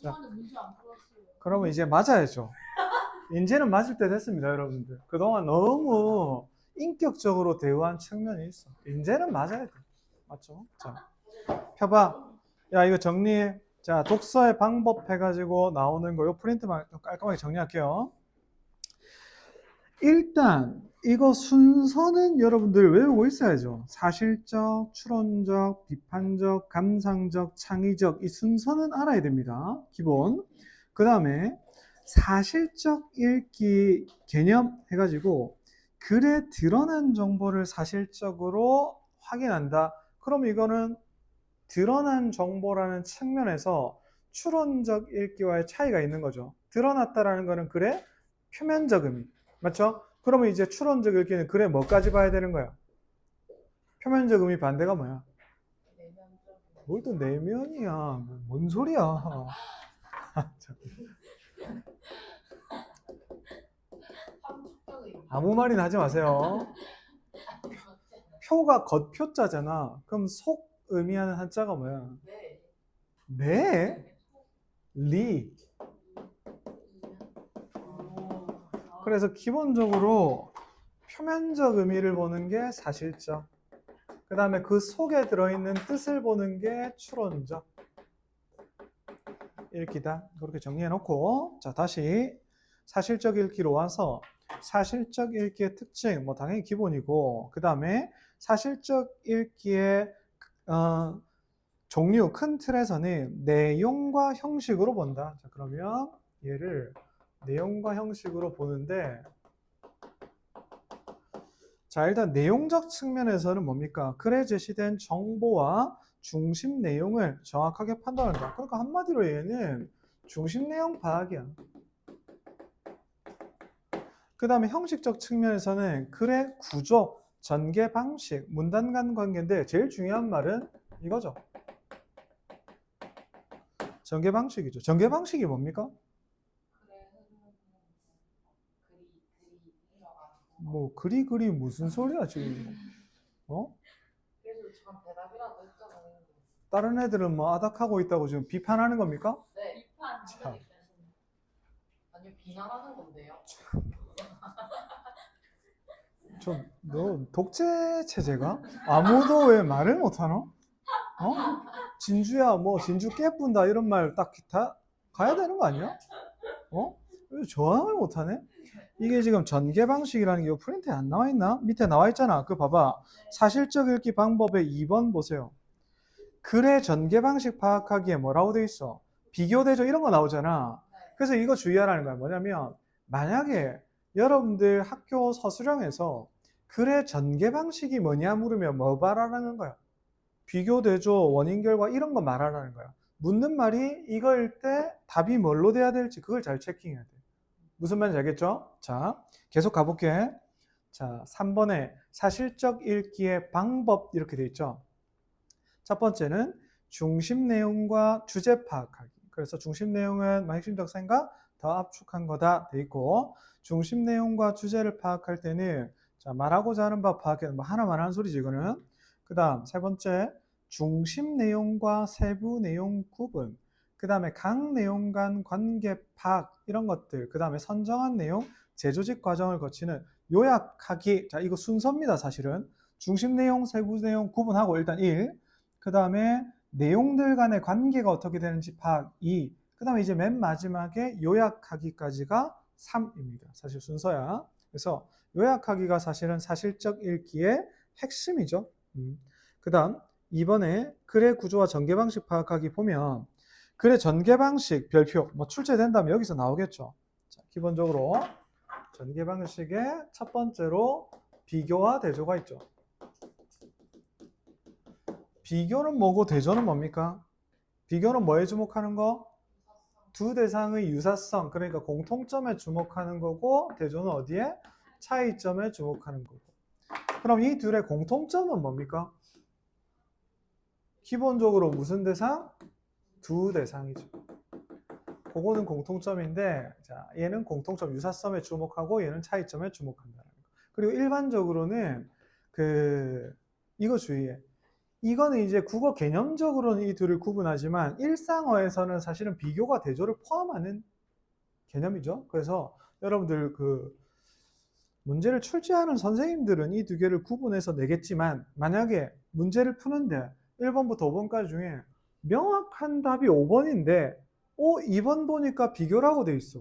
자, 그러면 이제 맞아야죠. 이제는 맞을 때 됐습니다, 여러분들. 그동안 너무 인격적으로 대우한 측면이 있어. 이제는 맞아야 돼. 맞죠? 자, 펴봐. 야, 이거 정리해. 자, 독서의 방법 해가지고 나오는 거, 요 프린트만 깔끔하게 정리할게요. 일단, 이거 순서는 여러분들 외우고 있어야죠. 사실적, 추론적, 비판적, 감상적, 창의적, 이 순서는 알아야 됩니다. 기본. 그 다음에 사실적 읽기 개념 해가지고 글에 드러난 정보를 사실적으로 확인한다. 그럼 이거는 드러난 정보라는 측면에서 추론적 읽기와의 차이가 있는 거죠. 드러났다라는 거는 글의 표면적 의미. 맞죠? 그러면 이제 추론적 읽기는 글에 뭐까지 봐야 되는 거야? 표면적 의미 반대가 뭐야? 뭘 또 내면이야. 뭔 소리야. 아무 말이나 하지 마세요. 표가 겉표자잖아. 그럼 속 의미하는 한자가 뭐야? 네? 리. 그래서 기본적으로 표면적 의미를 보는 게 사실적. 그 다음에 그 속에 들어있는 뜻을 보는 게 추론적. 읽기다. 그렇게 정리해 놓고, 자, 다시 사실적 읽기로 와서 사실적 읽기의 특징, 뭐 당연히 기본이고, 그 다음에 사실적 읽기의 종류, 큰 틀에서는 내용과 형식으로 본다. 자, 그러면 얘를 내용과 형식으로 보는데, 자, 일단 내용적 측면에서는 뭡니까? 글에 제시된 정보와 중심 내용을 정확하게 판단한다. 그러니까 한마디로 얘는 중심 내용 파악이야. 그 다음에 형식적 측면에서는 글의 구조, 전개 방식, 문단 간 관계인데 제일 중요한 말은 이거죠. 전개 방식이죠. 전개 방식이 뭡니까? 뭐 그리 무슨 소리야 지금? 어? 다른 애들은 뭐 아닥하고 있다고 지금 비판하는 겁니까? 네. 참. 아니 비난하는 건데요. 너 독재 체제가? 아무도 왜 말을 못하노? 어? 진주야, 뭐 진주 깨뿐다 이런 말 딱 다 가야 되는 거 아니야? 어? 왜 저항을 못하네? 이게 지금 전개 방식이라는 게 프린트에 안 나와 있나? 밑에 나와 있잖아. 그거 봐봐. 사실적 읽기 방법의 2번 보세요. 글의 전개 방식 파악하기에 뭐라고 돼 있어? 비교 대조 이런 거 나오잖아. 그래서 이거 주의하라는 거야. 뭐냐면 만약에 여러분들 학교 서술형에서 글의 전개 방식이 뭐냐 물으면 뭐 말하라는 거야? 비교 대조, 원인 결과 이런 거 말하라는 거야. 묻는 말이 이거일 때 답이 뭘로 돼야 될지 그걸 잘 체킹해야 돼. 무슨 말인지 알겠죠? 자, 계속 가볼게. 자, 3번에 사실적 읽기의 방법 이렇게 돼 있죠. 첫 번째는 중심 내용과 주제 파악하기. 그래서 중심 내용은 핵심적 생각 더 압축한 거다 돼 있고, 중심 내용과 주제를 파악할 때는 자, 말하고자 하는 바 파악해. 뭐 하나만 하는 소리지 이거는. 그다음 세 번째 중심 내용과 세부 내용 구분. 그다음에 각 내용 간 관계 파악 이런 것들. 그다음에 선정한 내용 재조직 과정을 거치는 요약하기. 자, 이거 순서입니다, 사실은. 중심 내용, 세부 내용 구분하고 일단 1. 그 다음에 내용들 간의 관계가 어떻게 되는지 파악 2. 그 다음에 이제 맨 마지막에 요약하기까지가 3입니다. 사실 순서야. 그래서 요약하기가 사실은 사실적 읽기의 핵심이죠. 그 다음 2번에 글의 구조와 전개 방식 파악하기 보면 글의 전개 방식 별표 뭐 출제된다면 여기서 나오겠죠. 자, 기본적으로 전개 방식의 첫 번째로 비교와 대조가 있죠. 비교는 뭐고 대조는 뭡니까? 비교는 뭐에 주목하는 거? 두 대상의 유사성, 그러니까 공통점에 주목하는 거고, 대조는 어디에? 차이점에 주목하는 거고. 그럼 이 둘의 공통점은 뭡니까? 기본적으로 무슨 대상? 두 대상이죠. 그거는 공통점인데, 자, 얘는 공통점 유사성에 주목하고 얘는 차이점에 주목한다는 거. 그리고 일반적으로는 이거 주의해. 이거는 이제 국어 개념적으로는 이 둘을 구분하지만 일상어에서는 사실은 비교가 대조를 포함하는 개념이죠. 그래서 여러분들 그 문제를 출제하는 선생님들은 이 두 개를 구분해서 내겠지만 만약에 문제를 푸는데 1번부터 5번까지 중에 명확한 답이 5번인데 2번 보니까 비교라고 돼 있어.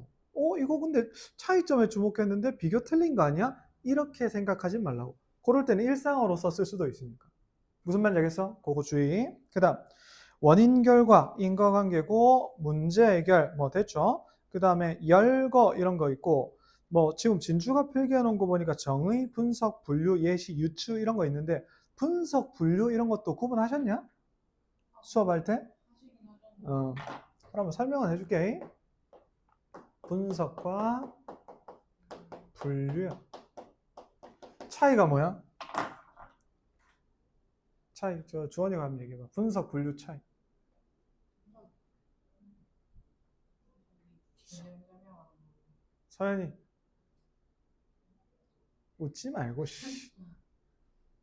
이거 근데 차이점에 주목했는데 비교 틀린 거 아니야? 이렇게 생각하지 말라고. 그럴 때는 일상어로서 쓸 수도 있으니까. 무슨 말인지 알겠어? 그거 주의. 그 다음 원인 결과 인과관계고 문제 해결 뭐 됐죠? 그 다음에 열거 이런 거 있고 뭐 지금 진주가 필기해 놓은 거 보니까 정의, 분석, 분류, 예시, 유추 이런 거 있는데 분석, 분류 이런 것도 구분하셨냐? 수업할 때? 그러면 설명은 해줄게. 분석과 분류 차이가 뭐야? 차이 저 주원이가 한번 얘기해봐. 분석, 분류 차이. 서연이 웃지 말고 씨.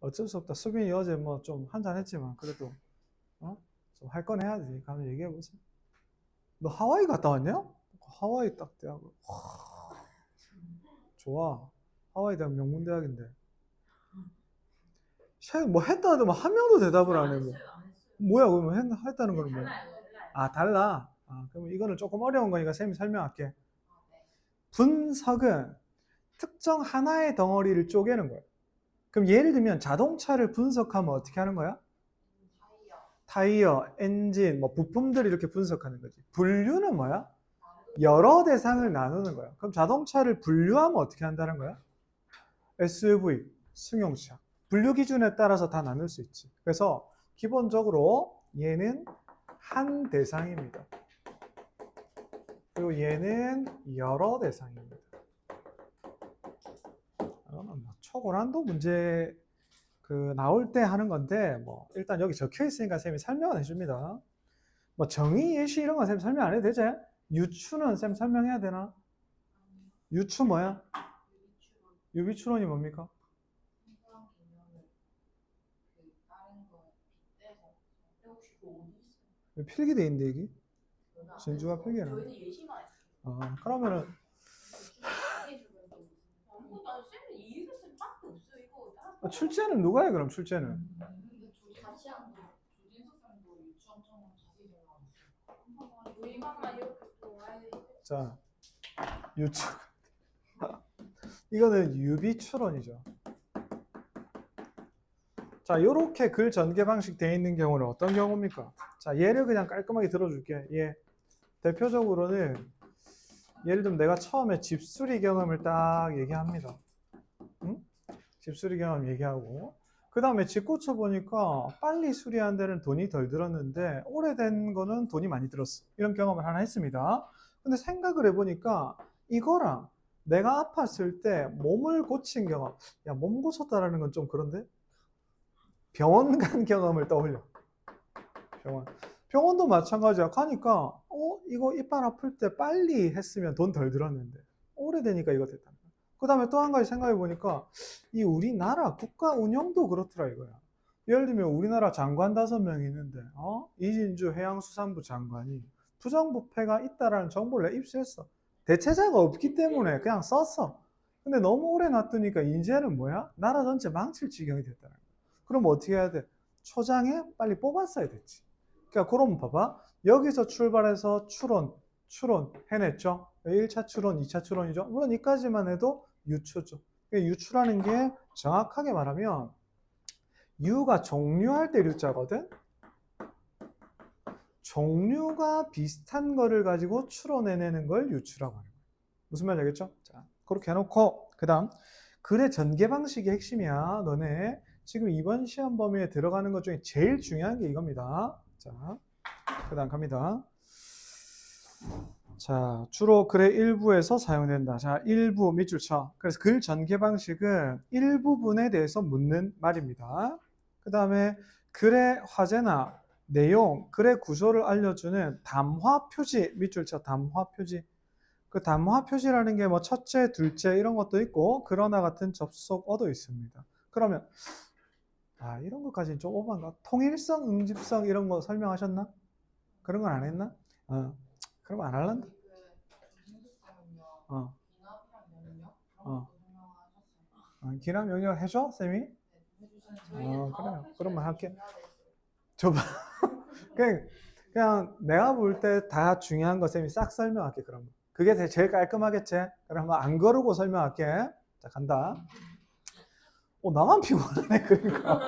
어쩔 수 없다. 수빈이 어제 뭐 좀 한잔 했지만 그래도 좀 할 건 해야지. 가면 얘기해 보세요. 너 하와이 갔다 왔냐? 하와이 딱 대학. 좋아. 하와이 대학 명문 대학인데. 뭐 했다 하더니 한 명도 대답을 안 해. 뭐. 뭐야 그러면 했다는 거는 뭐야? 아 달라. 그럼 이거는 조금 어려운 거니까 쌤이 설명할게. 분석은 특정 하나의 덩어리를 쪼개는 거야. 그럼 예를 들면 자동차를 분석하면 어떻게 하는 거야? 타이어, 엔진, 뭐 부품들을 이렇게 분석하는 거지. 분류는 뭐야? 여러 대상을 나누는 거야. 그럼 자동차를 분류하면 어떻게 한다는 거야? SUV, 승용차. 분류 기준에 따라서 다 나눌 수 있지. 그래서 기본적으로 얘는 한 대상입니다. 그리고 얘는 여러 대상입니다. 초고난도 문제 나올 때 하는 건데 뭐 일단 여기 적혀 있으니까 쌤이 설명을 해줍니다. 뭐 정의, 예시 이런 건 쌤 설명 안 해도 되지? 유추는 쌤 설명해야 되나? 유추 뭐야? 유비추론이 뭡니까? 필기돼 있는데 이게? 진주가 필기나? 그러면은 출제는 누가 해 그럼 출제는? 자 유추 이거는 유비추론이죠. 자 요렇게 글 전개 방식 되어 있는 경우는 어떤 경우입니까? 자 예를 그냥 깔끔하게 들어줄게. 예. 대표적으로는 예를 들면 내가 처음에 집수리 경험을 딱 얘기합니다. 응? 집수리 경험 얘기하고 그 다음에 집 고쳐보니까 빨리 수리한 데는 돈이 덜 들었는데 오래된 거는 돈이 많이 들었어. 이런 경험을 하나 했습니다. 근데 생각을 해보니까 이거랑 내가 아팠을 때 몸을 고친 경험, 야, 몸 고쳤다라는 건 좀 그런데? 병원 간 경험을 떠올려. 병원도 마찬가지야. 가니까 이거 이빨 아플 때 빨리 했으면 돈 덜 들었는데 오래되니까 이거 됐다. 그 다음에 또 한 가지 생각해 보니까 이 우리나라 국가 운영도 그렇더라 이거야. 예를 들면 우리나라 장관 5명 있는데 이진주 해양수산부 장관이 부정부패가 있다라는 정보를 내 입수했어. 대체자가 없기 때문에 그냥 썼어. 근데 너무 오래 놔두니까 이제는 뭐야? 나라 전체 망칠 지경이 됐다는 거야. 그럼 어떻게 해야 돼? 초장에 빨리 뽑았어야 됐지. 그러니까 그럼 봐봐. 여기서 출발해서 추론 해냈죠. 1차 추론, 2차 추론이죠. 물론 이까지만 해도 유추죠. 유추라는 게 정확하게 말하면 유가 종류할 때 유자거든. 종류가 비슷한 거를 가지고 추론해내는 걸 유추라고 하는 거예요. 무슨 말인지 알겠죠? 자, 그렇게 해놓고 그 다음 글의 전개 방식이 핵심이야. 너네 지금 이번 시험 범위에 들어가는 것 중에 제일 중요한 게 이겁니다. 자, 그 다음 갑니다. 자, 주로 글의 일부에서 사용된다. 자, 일부 밑줄 쳐. 그래서 글 전개 방식은 일부분에 대해서 묻는 말입니다. 그 다음에 글의 화제나 내용, 글의 구조를 알려주는 담화 표지 밑줄 쳐. 담화 표지. 그 담화 표지라는 게 뭐 첫째, 둘째 이런 것도 있고 그러나 같은 접속어도 있습니다. 그러면 아, 이런 것까지는 좀 오반가? 통일성, 응집성 이런 거 설명하셨나? 그런 건 안 했나? 그럼 안 할란다. 무슨뜻하면요. 어, 기납이랑 명령 그런 어. 것도 설명하셨어요. 기나 명령 해줘, 쌤이? 네, 해주시는 그래요. 그러면 할게. 줘봐. 그냥 내가 볼 때 다 중요한 거 쌤이 싹 설명할게, 그러면. 그게 제일 깔끔하겠지? 그러면 안 거르고 설명할게. 자, 간다. 나만 피곤하네, 그러니까.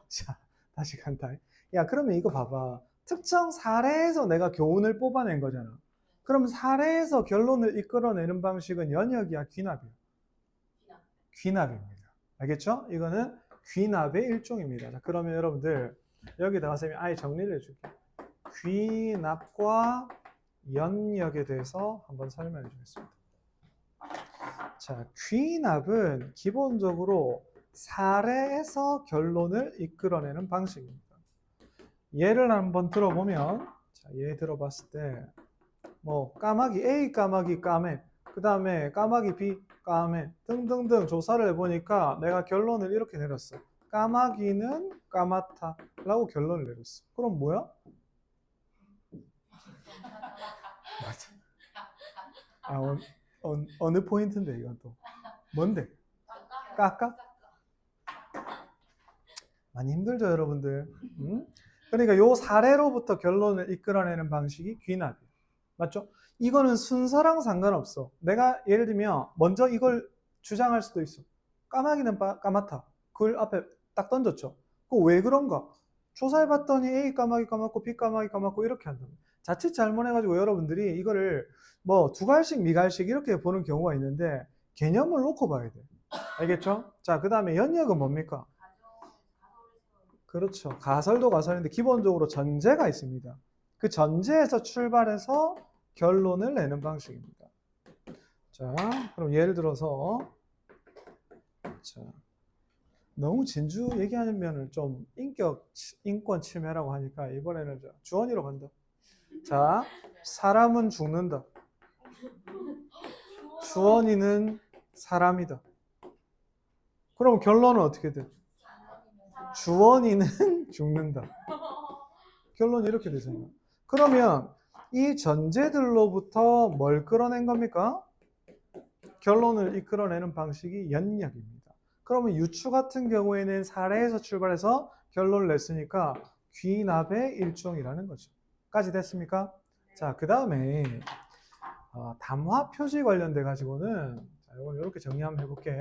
자, 다시 간다. 야, 그러면 이거 봐봐. 특정 사례에서 내가 교훈을 뽑아낸 거잖아. 그럼 사례에서 결론을 이끌어내는 방식은 연역이야, 귀납이야? 기납. 귀납입니다. 알겠죠? 이거는 귀납의 일종입니다. 자, 그러면 여러분들 여기다가 쌤이 아예 정리를 해줄게요. 귀납과 연역에 대해서 한번 설명해 주겠습니다. 자, 귀납은 기본적으로 사례에서 결론을 이끌어내는 방식입니다. 예를 한번 들어보면, 자, 예 들어봤을 때, 까마귀 A 까마귀 까매, 그 다음에 까마귀 B 까매 등등등 조사를 해보니까 내가 결론을 이렇게 내렸어. 까마귀는 까맣다 라고 결론을 내렸어. 그럼 뭐야? 맞아. 어느 포인트인데 이건 또 뭔데? 까까? 많이 힘들죠, 여러분들. 그러니까 요 사례로부터 결론을 이끌어내는 방식이 귀납이에요. 맞죠? 이거는 순서랑 상관없어. 내가 예를 들면 먼저 이걸 주장할 수도 있어. 까마귀는 까맣다. 그걸 앞에 딱 던졌죠. 그 왜 그런가? 조사해봤더니 A 까마귀 까맣고 B 까마귀 까맣고 이렇게 한다. 자칫 잘못해가지고 여러분들이 이거를 두 갈씩 미갈씩 이렇게 보는 경우가 있는데 개념을 놓고 봐야 돼. 알겠죠? 자, 그 다음에 연역은 뭡니까? 그렇죠. 가설도 가설인데 기본적으로 전제가 있습니다. 그 전제에서 출발해서 결론을 내는 방식입니다. 자, 그럼 예를 들어서 자, 너무 진주 얘기하면은 좀 인권 침해라고 하니까 이번에는 주원이로 간다. 자, 사람은 죽는다. 주원이는 사람이다. 그럼 결론은 어떻게 돼? 주원이는 죽는다. 결론이 이렇게 되잖아요. 그러면 이 전제들로부터 뭘 끌어낸 겁니까? 결론을 이끌어내는 방식이 연역입니다. 그러면 유추 같은 경우에는 사례에서 출발해서 결론을 냈으니까 귀납의 일종이라는 거죠. 까지 됐습니까? 자, 그 다음에 담화 표시 관련돼 가지고는 이건 이렇게 정리 한번 해볼게.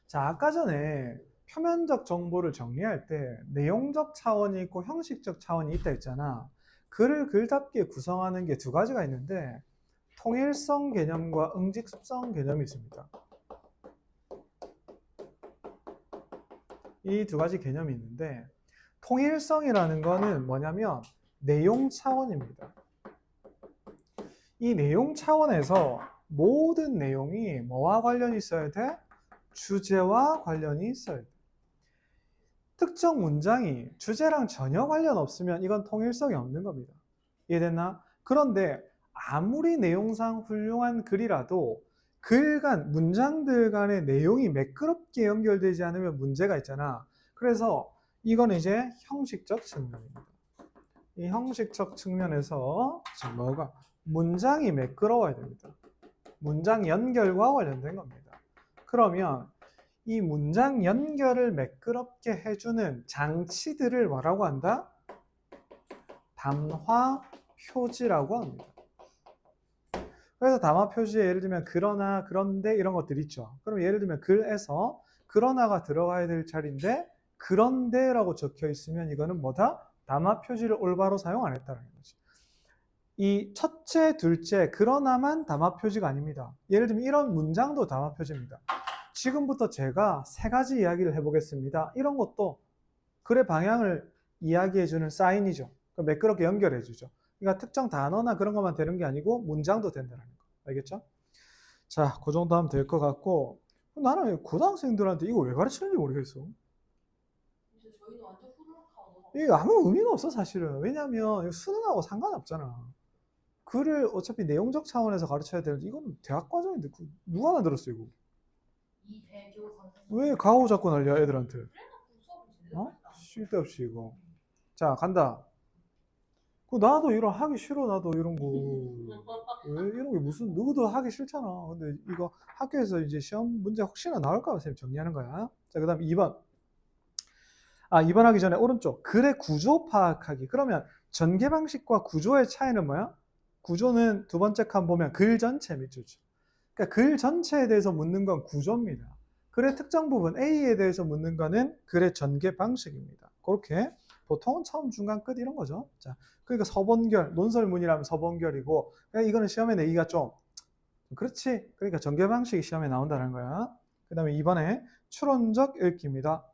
자, 아까 전에 표면적 정보를 정리할 때 내용적 차원이 있고 형식적 차원이 있다 했잖아. 글을 글답게 구성하는 게 두 가지가 있는데 통일성 개념과 응집성 개념이 있습니다. 이 두 가지 개념이 있는데 통일성이라는 거는 뭐냐면 내용 차원입니다. 이 내용 차원에서 모든 내용이 뭐와 관련이 있어야 돼? 주제와 관련이 있어야 돼. 특정 문장이 주제랑 전혀 관련 없으면 이건 통일성이 없는 겁니다. 이해됐나? 그런데 아무리 내용상 훌륭한 글이라도 글 간, 문장들 간의 내용이 매끄럽게 연결되지 않으면 문제가 있잖아. 그래서 이건 이제 형식적 측면입니다. 이 형식적 측면에서 뭐가? 문장이 매끄러워야 됩니다. 문장 연결과 관련된 겁니다. 그러면 이 문장 연결을 매끄럽게 해주는 장치들을 뭐라고 한다? 담화 표지라고 합니다. 그래서 담화 표지에 예를 들면 그러나, 그런데 이런 것들 있죠. 그럼 예를 들면 글에서 그러나가 들어가야 될 자리인데 그런데라고 적혀 있으면 이거는 뭐다? 담화 표지를 올바로 사용 안 했다는 거지. 이 첫째, 둘째, 그러나만 담화 표지가 아닙니다. 예를 들면 이런 문장도 담화 표지입니다. 지금부터 제가 세 가지 이야기를 해보겠습니다. 이런 것도 글의 방향을 이야기해주는 사인이죠. 매끄럽게 연결해주죠. 그러니까 특정 단어나 그런 것만 되는 게 아니고 문장도 된다는 거. 알겠죠? 자, 그 정도 하면 될 것 같고 나는 고등학생들한테 이거 왜 가르치는지 모르겠어. 저희는 완전 후루룩하고 이게 아무 의미가 없어 사실은. 왜냐하면 수능하고 상관없잖아. 글을 어차피 내용적 차원에서 가르쳐야 되는데 이건 대학 과정인데 누가 만들었어 이거? 이대교 선생님. 왜 가오 잡고 난리야 애들한테? 쓸데없이 이거. 자, 간다. 나도 이런 하기 싫어. 나도 이런 거. 왜 이런 게 무슨 누구도 하기 싫잖아. 근데 이거 학교에서 이제 시험 문제 혹시나 나올까 봐 선생님 정리하는 거야. 자, 그다음 2번. 2번 하기 전에 오른쪽 글의 구조 파악하기. 그러면 전개 방식과 구조의 차이는 뭐야? 구조는 두 번째 칸 보면 글 전체 밑줄치. 그러니까 글 전체에 대해서 묻는 건 구조입니다. 글의 특정 부분 A에 대해서 묻는 거는 글의 전개 방식입니다. 그렇게 보통은 처음, 중간, 끝 이런 거죠. 자, 그러니까 서본결, 논설문이라면 서본결이고, 그러니까 이거는 시험에 내기가 좀 그렇지. 그러니까 전개 방식이 시험에 나온다는 거야. 그 다음에 2번에 추론적 읽기입니다.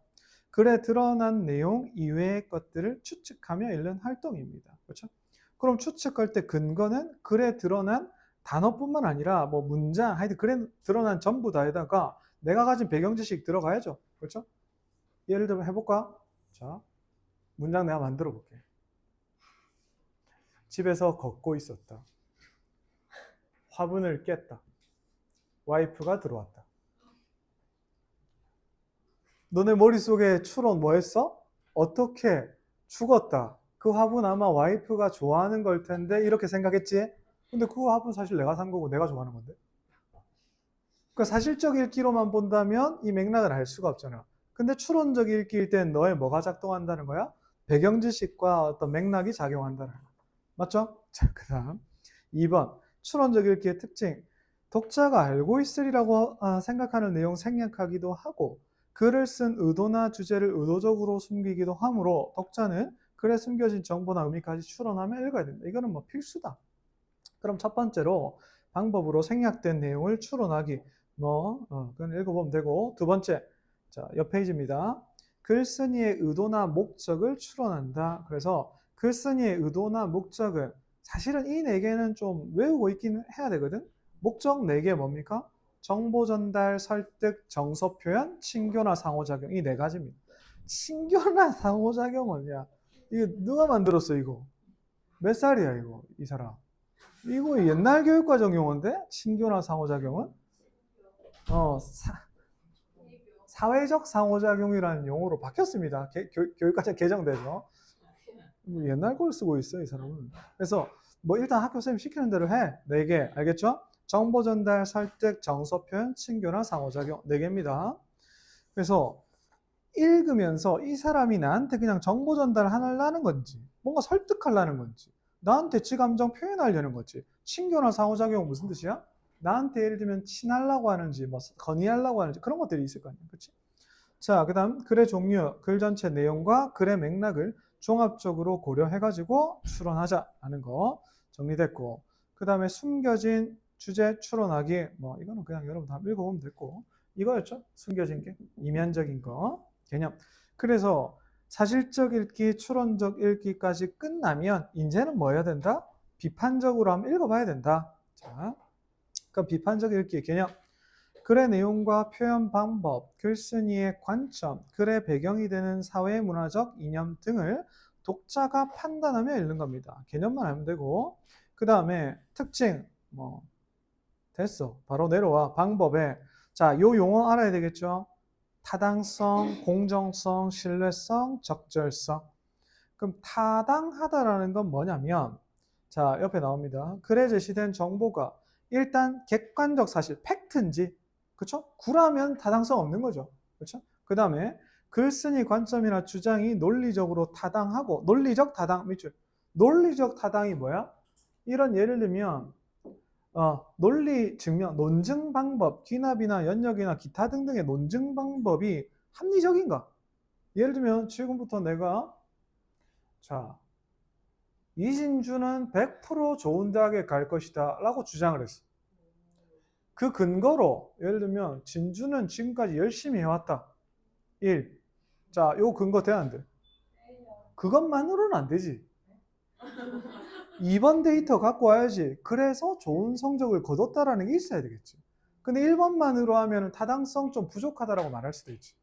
글에 드러난 내용 이외의 것들을 추측하며 읽는 활동입니다. 그렇죠? 그럼 추측할 때 근거는 글에 드러난 단어뿐만 아니라 뭐 문장, 하여튼 글에 드러난 전부 다에다가 내가 가진 배경 지식 들어가야죠. 그렇죠? 예를 들면 해볼까? 자, 문장 내가 만들어 볼게. 집에서 걷고 있었다. 화분을 깼다. 와이프가 들어왔다. 너네 머릿속에 추론 뭐 했어? 어떻게 죽었다. 그 화분 아마 와이프가 좋아하는 걸 텐데 이렇게 생각했지? 근데 그 화분 사실 내가 산 거고 내가 좋아하는 건데. 그러니까 사실적 읽기로만 본다면 이 맥락을 알 수가 없잖아. 근데 추론적 읽기일 땐 너의 뭐가 작동한다는 거야? 배경 지식과 어떤 맥락이 작용한다는 거야. 맞죠? 자, 그 다음 2번 추론적 읽기의 특징. 독자가 알고 있으리라고 생각하는 내용 생략하기도 하고 글을 쓴 의도나 주제를 의도적으로 숨기기도 하므로 독자는 글에 숨겨진 정보나 의미까지 추론하며 읽어야 된다. 이거는 뭐 필수다. 그럼 첫 번째로 방법으로 생략된 내용을 추론하기. 그건 읽어보면 되고, 두 번째, 자, 옆 페이지입니다. 글쓴이의 의도나 목적을 추론한다. 그래서 글쓴이의 의도나 목적은 사실은 이 네 개는 좀 외우고 있긴 해야 되거든. 목적 네 개 뭡니까? 정보 전달, 설득, 정서 표현, 친교나 상호작용. 이 네 가지입니다. 친교나 상호작용은 야, 이거 누가 만들었어 이거? 몇 살이야 이거 이 사람? 이거 옛날 교육과정 용어인데 친교나 상호작용은 사회적 상호작용이라는 용어로 바뀌었습니다. 교육과정 개정돼서 옛날 걸 쓰고 있어 이 사람은. 그래서 뭐 일단 학교 선생님 시키는 대로 해. 4개 알겠죠? 정보 전달, 설득, 정서 표현, 친교나 상호작용 4개입니다. 그래서 읽으면서 이 사람이 나한테 그냥 정보 전달하려는 건지 뭔가 설득하려는 건지 나한테 지 감정 표현하려는 거지. 친교나 상호작용은 무슨 뜻이야? 나한테 예를 들면 친하려고 하는지 뭐 건의하려고 하는지 그런 것들이 있을 거 아니야. 그렇지? 자, 그다음 글의 종류, 글 전체 내용과 글의 맥락을 종합적으로 고려해가지고 추론하자라는 거 정리됐고, 그 다음에 숨겨진 주제 추론하기, 뭐 이거는 그냥 여러분 다 읽어보면 됐고, 이거였죠? 숨겨진 게 이면적인 거 개념. 그래서 사실적 읽기, 추론적 읽기까지 끝나면 이제는 뭐 해야 된다? 비판적으로 한번 읽어봐야 된다. 자, 그럼 비판적 읽기 개념. 글의 내용과 표현 방법, 글쓴이의 관점, 글의 배경이 되는 사회 문화적 이념 등을 독자가 판단하며 읽는 겁니다. 개념만 알면 되고, 그 다음에 특징, 됐어. 바로 내려와. 방법에. 자, 요 용어 알아야 되겠죠? 타당성, 공정성, 신뢰성, 적절성. 그럼 타당하다라는 건 뭐냐면, 자, 옆에 나옵니다. 글에 제시된 정보가 일단 객관적 사실, 팩트인지, 그쵸? 구라면 타당성 없는 거죠. 그쵸? 그 다음에 글쓴이 관점이나 주장이 논리적으로 타당하고, 논리적 타당, 밑줄. 논리적 타당이 뭐야? 이런 예를 들면, 논리 증명, 논증 방법, 귀납이나 연역이나 기타 등등의 논증 방법이 합리적인가? 예를 들면 지금부터 내가 자 이진주는 100% 좋은 대학에 갈 것이다 라고 주장을 했어. 그 근거로 예를 들면 진주는 지금까지 열심히 해왔다. 1. 자, 요 근거 돼야 안 돼? 그것만으로는 안 되지. 2번 데이터 갖고 와야지. 그래서 좋은 성적을 거뒀다라는 게 있어야 되겠지. 근데 1번만으로 하면 타당성 좀 부족하다라고 말할 수도 있지.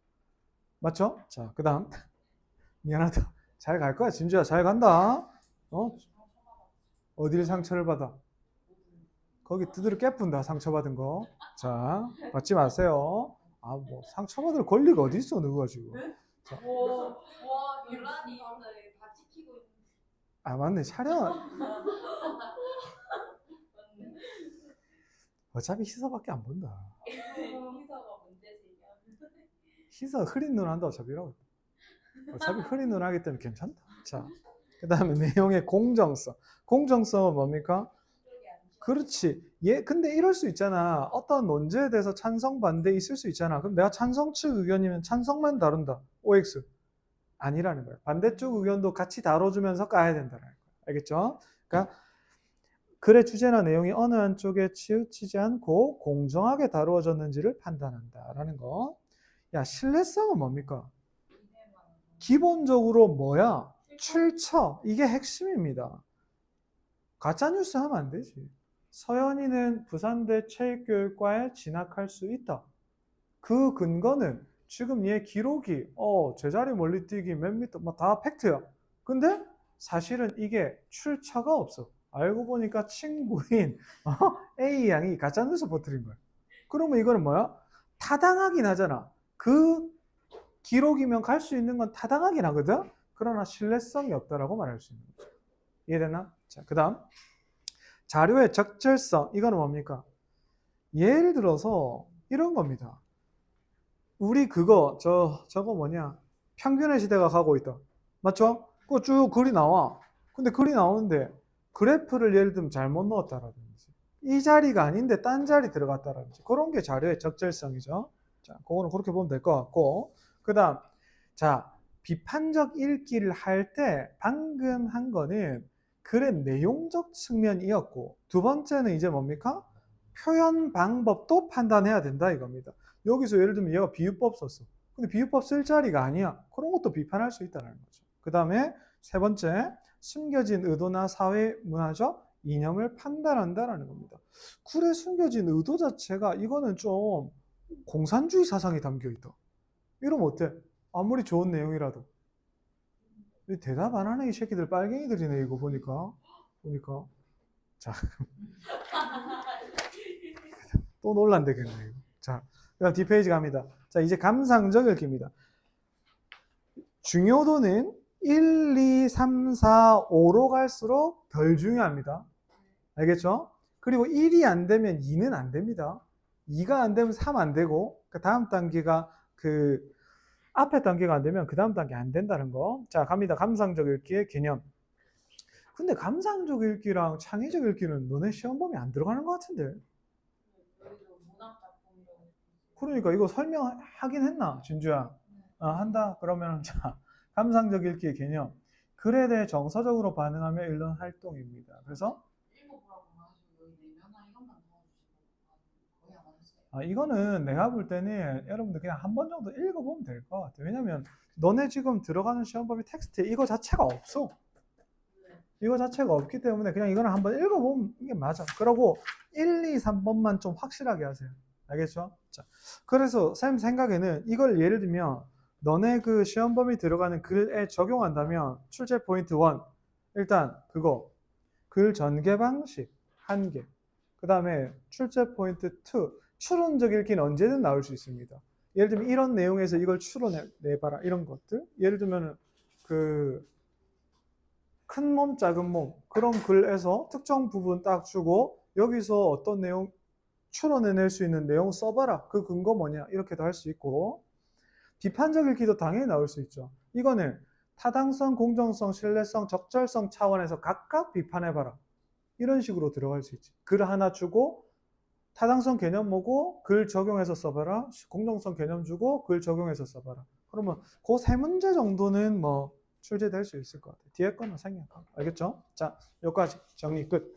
맞죠? 자, 그 다음. 미안하다. 잘 갈 거야. 진주야, 잘 간다. 어디를 상처를 받아? 거기 두드려 깨푼다. 상처받은 거. 자, 받지 마세요. 뭐 상처받을 권리가 어디 있어, 누가 지금. 자, 와, 유란이 다 지키고 있는. 아 맞네. 촬영 맞네. 어차피 희서밖에 안 본다. 희서가 문제 제기하는. 희서 흐린 눈 한다 어차피라고. 어차피 흐린 눈 하기 때문에 괜찮다. 자, 그 다음에 내용의 공정성. 공정성은 뭡니까? 그렇지. 근데 이럴 수 있잖아. 어떤 논제에 대해서 찬성, 반대 있을 수 있잖아. 그럼 내가 찬성 측 의견이면 찬성만 다룬다. OX. 아니라는 거야. 반대쪽 의견도 같이 다뤄주면서 까야 된다는 거야. 알겠죠? 그러니까 글의 주제나 내용이 어느 한쪽에 치우치지 않고 공정하게 다루어졌는지를 판단한다라는 거. 야, 신뢰성은 뭡니까? 기본적으로 뭐야? 출처. 이게 핵심입니다. 가짜뉴스 하면 안 되지. 서연이는 부산대 체육교육과에 진학할 수 있다. 그 근거는 지금 얘 기록이 제자리 멀리뛰기 몇 미터 뭐 다 팩트야. 근데 사실은 이게 출처가 없어. 알고 보니까 친구인 A 양이 가짜뉴스 퍼뜨린 거야. 그러면 이거는 뭐야? 타당하긴 하잖아. 그 기록이면 갈 수 있는 건 타당하긴 하거든. 그러나 신뢰성이 없다라고 말할 수 있는 거죠. 이해되나? 자, 그다음 자료의 적절성. 이거는 뭡니까? 예를 들어서 이런 겁니다. 우리 저거 뭐냐? 평균의 시대가 가고 있다. 맞죠? 그거 쭉 글이 나와. 근데 글이 나오는데 그래프를 예를 들면 잘못 넣었다라든지 이 자리가 아닌데 딴 자리 들어갔다라든지 그런 게 자료의 적절성이죠. 자, 그거는 그렇게 보면 될 것 같고 그 다음 자 비판적 읽기를 할 때 방금 한 거는 글의 내용적 측면이었고 두 번째는 이제 뭡니까? 표현 방법도 판단해야 된다 이겁니다. 여기서 예를 들면 얘가 비유법 썼어. 근데 비유법 쓸 자리가 아니야. 그런 것도 비판할 수 있다는 거죠. 그 다음에 세 번째, 숨겨진 의도나 사회 문화적 이념을 판단한다라는 겁니다. 글에 숨겨진 의도 자체가 이거는 좀 공산주의 사상이 담겨 있다. 이러면 어때? 아무리 좋은 내용이라도. 대답 안 하네 이 새끼들 빨갱이들이네 이거 보니까. 자, 또 논란되겠네 이거. 자, 그다음 뒷페이지 갑니다. 자, 이제 감상적 읽기입니다. 중요도는 1, 2, 3, 4, 5로 갈수록 덜 중요합니다. 알겠죠? 그리고 1이 안 되면 2는 안 됩니다. 2가 안 되면 3 안 되고 그 다음 단계가 앞에 단계가 안 되면 그 다음 단계 안 된다는 거. 자, 갑니다. 감상적 읽기의 개념. 근데 감상적 읽기랑 창의적 읽기는 너네 시험 범위 안 들어가는 것 같은데. 그러니까 이거 설명하긴 했나, 진주야? 한다. 그러면 자, 감상적 읽기의 개념. 글에 대해 정서적으로 반응하며 읽는 활동입니다. 그래서 이거는 내가 볼 때는 여러분들 그냥 한 번 정도 읽어보면 될 것 같아. 왜냐면 너네 지금 들어가는 시험범위 텍스트에 이거 자체가 없어. 이거 자체가 없기 때문에 그냥 이거는 한번 읽어보면 이게 맞아. 그러고 1, 2, 3번만 좀 확실하게 하세요. 알겠죠? 자, 그래서 쌤 생각에는 이걸 예를 들면 너네 그 시험 범위 들어가는 글에 적용한다면 출제 포인트 1 일단 그거 글 전개 방식 1개 그 다음에 출제 포인트 2 추론적 읽기는 언제든 나올 수 있습니다. 예를 들면 이런 내용에서 이걸 추론해봐라 이런 것들 예를 들면 큰 몸, 작은 몸 그런 글에서 특정 부분 딱 주고 여기서 어떤 내용 추론해낼 수 있는 내용 써봐라. 그 근거 뭐냐 이렇게도 할 수 있고 비판적 읽기도 당연히 나올 수 있죠. 이거는 타당성, 공정성, 신뢰성, 적절성 차원에서 각각 비판해봐라. 이런 식으로 들어갈 수 있지. 글 하나 주고 타당성 개념 뭐고 글 적용해서 써봐라. 공정성 개념 주고 글 적용해서 써봐라. 그러면 그 세 문제 정도는 뭐 출제될 수 있을 것 같아요. 뒤에 거는 생략하고. 알겠죠? 자, 여기까지 정리 끝.